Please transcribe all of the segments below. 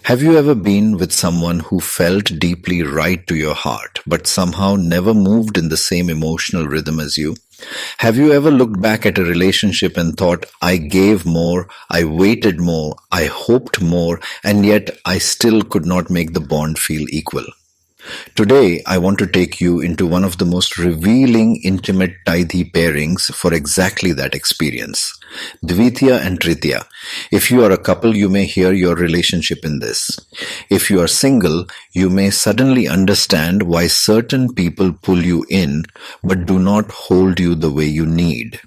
Have you ever been with someone who felt deeply right to your heart, but somehow never moved in the same emotional rhythm as you? Have you ever looked back at a relationship and thought, I gave more, I waited more, I hoped more, and yet I still could not make the bond feel equal? Today, I want to take you into one of the most revealing intimate Tithi pairings for exactly that experience. Dvitiya and Tritiya. If you are a couple, you may hear your relationship in this. If you are single, you may suddenly understand why certain people pull you in but do not hold you the way you need.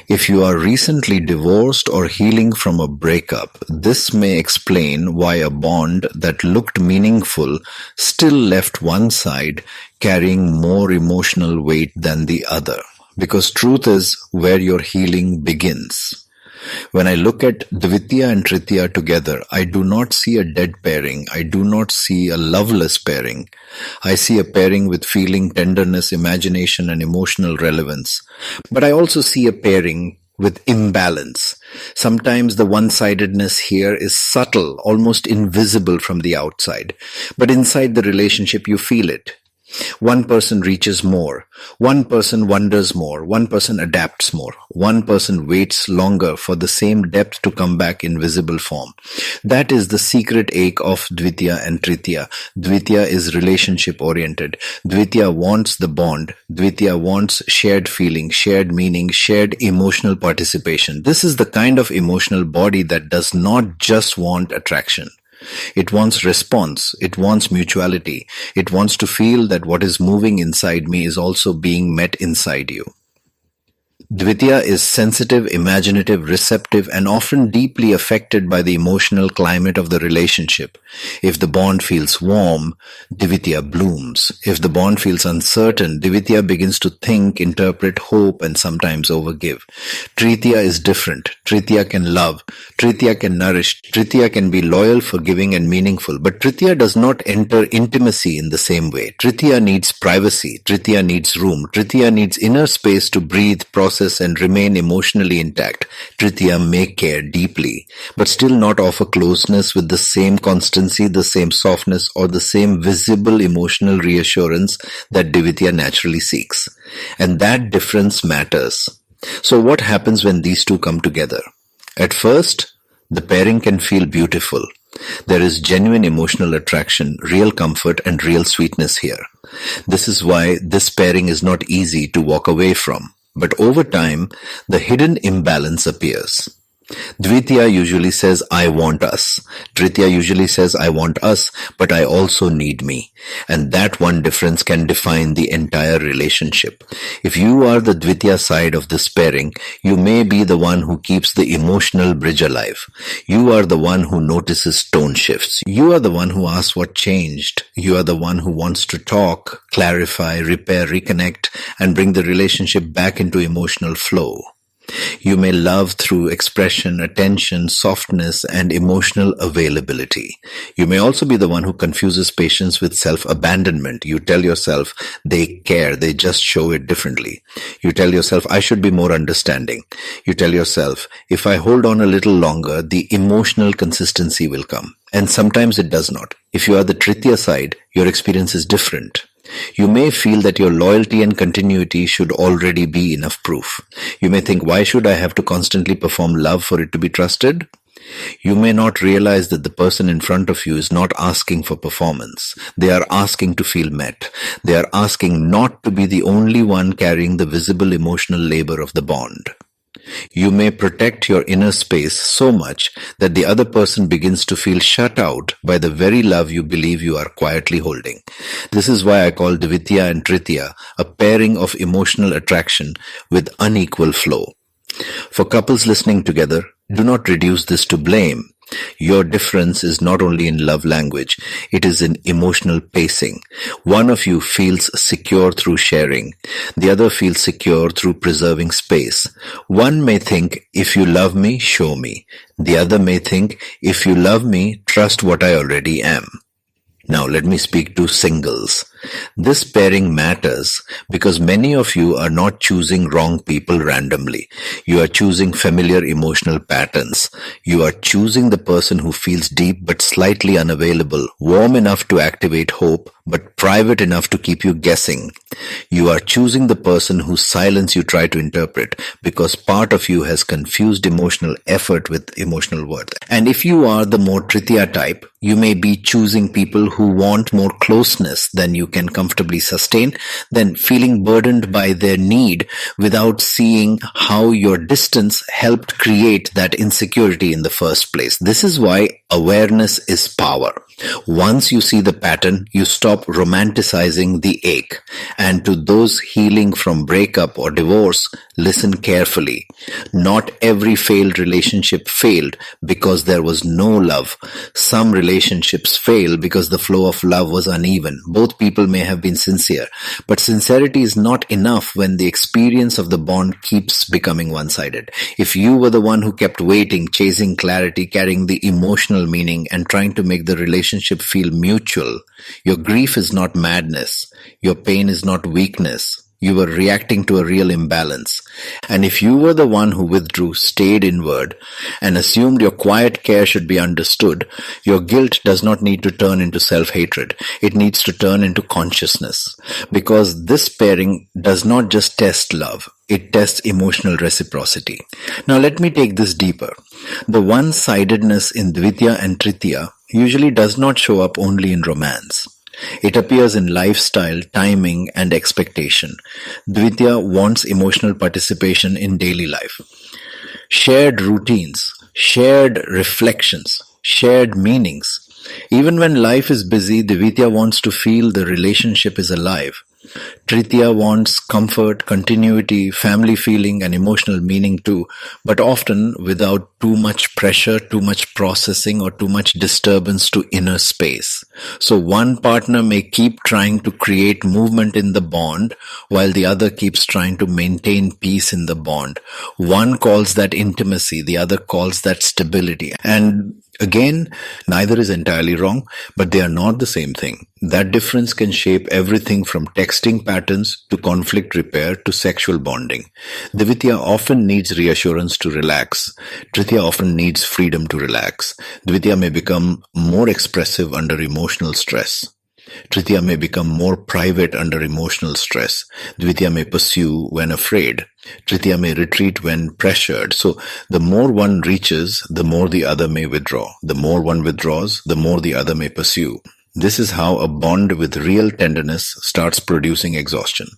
If you are recently divorced or healing from a breakup, this may explain why a bond that looked meaningful still left one side carrying more emotional weight than the other. Because truth is where your healing begins. When I look at Dvitiya and Tritiya together, I do not see a dead pairing. I do not see a loveless pairing. I see a pairing with feeling, tenderness, imagination, and emotional relevance. But I also see a pairing with imbalance. Sometimes the one-sidedness here is subtle, almost invisible from the outside. But inside the relationship, you feel it. One person reaches more, one person wonders more, one person adapts more, one person waits longer for the same depth to come back in visible form. That is the secret ache of Dvitiya and Tritiya. Dvitiya is relationship oriented. Dvitiya wants the bond. Dvitiya wants shared feeling, shared meaning, shared emotional participation. This is the kind of emotional body that does not just want attraction. It wants response. It wants mutuality. It wants to feel that what is moving inside me is also being met inside you. Dvitiya is sensitive, imaginative, receptive, and often deeply affected by the emotional climate of the relationship. If the bond feels warm, Dvitiya blooms. If the bond feels uncertain, Dvitiya begins to think, interpret, hope, and sometimes overgive. Tritiya is different. Tritiya can love. Tritiya can nourish. Tritiya can be loyal, forgiving, and meaningful. But Tritiya does not enter intimacy in the same way. Tritiya needs privacy. Tritiya needs room. Tritiya needs inner space to breathe, process, and remain emotionally intact. Tritiya may care deeply, but still not offer closeness with the same constancy, the same softness, or the same visible emotional reassurance that Dvitiya naturally seeks. And that difference matters. So what happens when these two come together? At first, the pairing can feel beautiful. There is genuine emotional attraction, real comfort, and real sweetness here. This is why this pairing is not easy to walk away from. But over time, the hidden imbalance appears. Dvitiya usually says, I want us. Tritiya usually says, I want us, but I also need me. And that one difference can define the entire relationship. If you are the Dvitiya side of this pairing, you may be the one who keeps the emotional bridge alive. You are the one who notices tone shifts. You are the one who asks what changed. You are the one who wants to talk, clarify, repair, reconnect, and bring the relationship back into emotional flow. You may love through expression, attention, softness, and emotional availability. You may also be the one who confuses patience with self-abandonment. You tell yourself they care, they just show it differently. You tell yourself, I should be more understanding. You tell yourself, if I hold on a little longer, the emotional consistency will come. And sometimes it does not. If you are the Tritiya side, your experience is different. You may feel that your loyalty and continuity should already be enough proof. You may think, why should I have to constantly perform love for it to be trusted? You may not realize that the person in front of you is not asking for performance. They are asking to feel met. They are asking not to be the only one carrying the visible emotional labor of the bond. You may protect your inner space so much that the other person begins to feel shut out by the very love you believe you are quietly holding. This is why I call Dvitiya and Tritiya a pairing of emotional attraction with unequal flow. For couples listening together, do not reduce this to blame. Your difference is not only in love language, it is in emotional pacing. One of you feels secure through sharing. The other feels secure through preserving space. One may think, if you love me, show me. The other may think, if you love me, trust what I already am. Now, let me speak to singles. This pairing matters because many of you are not choosing wrong people randomly. You are choosing familiar emotional patterns. You are choosing the person who feels deep but slightly unavailable, warm enough to activate hope but private enough to keep you guessing. You are choosing the person whose silence you try to interpret because part of you has confused emotional effort with emotional worth. And if you are the more Tritiya type, you may be choosing people who want more closeness than you can comfortably sustain, then feeling burdened by their need without seeing how your distance helped create that insecurity in the first place. This is why awareness is power. Once you see the pattern, you stop romanticizing the ache. And to those healing from breakup or divorce, listen carefully. Not every failed relationship failed because there was no love. Some relationships fail because the flow of love was uneven. Both people may have been sincere, but sincerity is not enough when the experience of the bond keeps becoming one-sided. If you were the one who kept waiting, chasing clarity, carrying the emotional meaning, and trying to make the relationship feel mutual, your grief is not madness. Your pain is not weakness. You were reacting to a real imbalance. And if you were the one who withdrew, stayed inward, and assumed your quiet care should be understood, your guilt does not need to turn into self-hatred. It needs to turn into consciousness. Because this pairing does not just test love. It tests emotional reciprocity. Now let me take this deeper. The one-sidedness in Dvitiya and Tritiya usually does not show up only in romance. It appears in lifestyle, timing, and expectation. Dvitiya wants emotional participation in daily life. Shared routines, shared reflections, shared meanings. Even when life is busy, Dvitiya wants to feel the relationship is alive. Tritiya wants comfort, continuity, family feeling, and emotional meaning too, but often without too much pressure, too much processing, or too much disturbance to inner space. So one partner may keep trying to create movement in the bond, while the other keeps trying to maintain peace in the bond. One calls that intimacy, the other calls that stability. And again, neither is entirely wrong, but they are not the same thing. That difference can shape everything from texting patterns to conflict repair to sexual bonding. Dvitiya often needs reassurance to relax. Tritiya often needs freedom to relax. Dvitiya may become more expressive under emotional stress. Tritiya may become more private under emotional stress. Dvitiya may pursue when afraid. Tritiya may retreat when pressured. So the more one reaches, the more the other may withdraw. The more one withdraws, the more the other may pursue. This is how a bond with real tenderness starts producing exhaustion.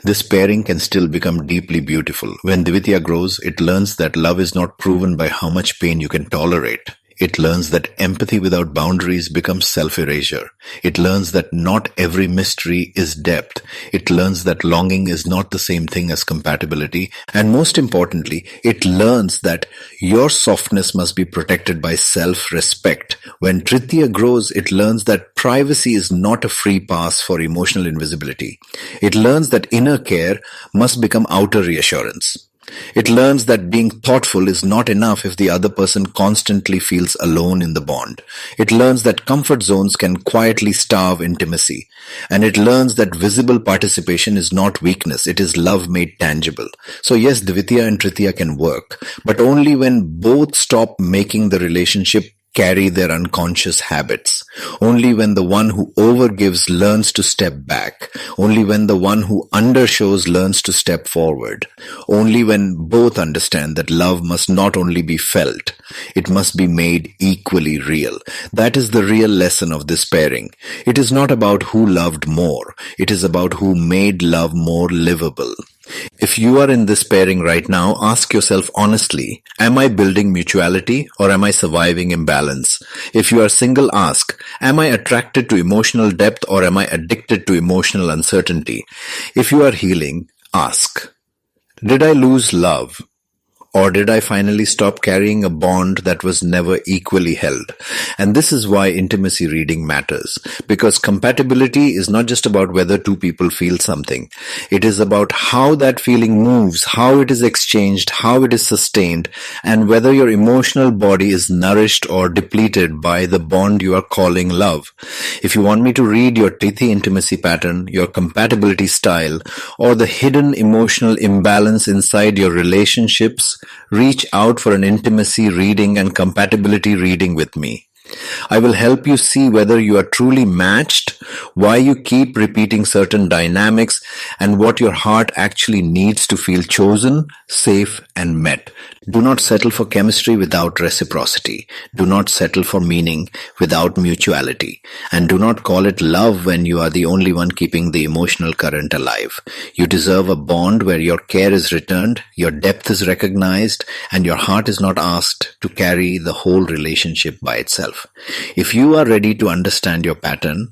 This pairing can still become deeply beautiful. When Dvitiya grows, it learns that love is not proven by how much pain you can tolerate. It learns that empathy without boundaries becomes self-erasure. It learns that not every mystery is depth. It learns that longing is not the same thing as compatibility. And most importantly, it learns that your softness must be protected by self-respect. When Tritiya grows, it learns that privacy is not a free pass for emotional invisibility. It learns that inner care must become outer reassurance. It learns that being thoughtful is not enough if the other person constantly feels alone in the bond. It learns that comfort zones can quietly starve intimacy. And it learns that visible participation is not weakness, it is love made tangible. So yes, Dvitiya and Tritiya can work, but only when both stop making the relationship carry their unconscious habits. Only when the one who overgives learns to step back. Only when the one who undershows learns to step forward. Only when both understand that love must not only be felt, it must be made equally real. That is the real lesson of this pairing. It is not about who loved more. It is about who made love more livable. If you are in this pairing right now, ask yourself honestly, am I building mutuality or am I surviving imbalance? If you are single, ask, am I attracted to emotional depth or am I addicted to emotional uncertainty? If you are healing, ask, did I lose love Or did I finally stop carrying a bond that was never equally held? And this is why intimacy reading matters. Because compatibility is not just about whether two people feel something. It is about how that feeling moves, how it is exchanged, how it is sustained, and whether your emotional body is nourished or depleted by the bond you are calling love. If you want me to read your Tithi intimacy pattern, your compatibility style, or the hidden emotional imbalance inside your relationships, reach out for an intimacy reading and compatibility reading with me. I will help you see whether you are truly matched, why you keep repeating certain dynamics, and what your heart actually needs to feel chosen, safe, and met. Do not settle for chemistry without reciprocity. Do not settle for meaning without mutuality. And do not call it love when you are the only one keeping the emotional current alive. You deserve a bond where your care is returned, your depth is recognized, and your heart is not asked to carry the whole relationship by itself. If you are ready to understand your pattern,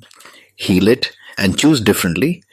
heal it, and choose differently,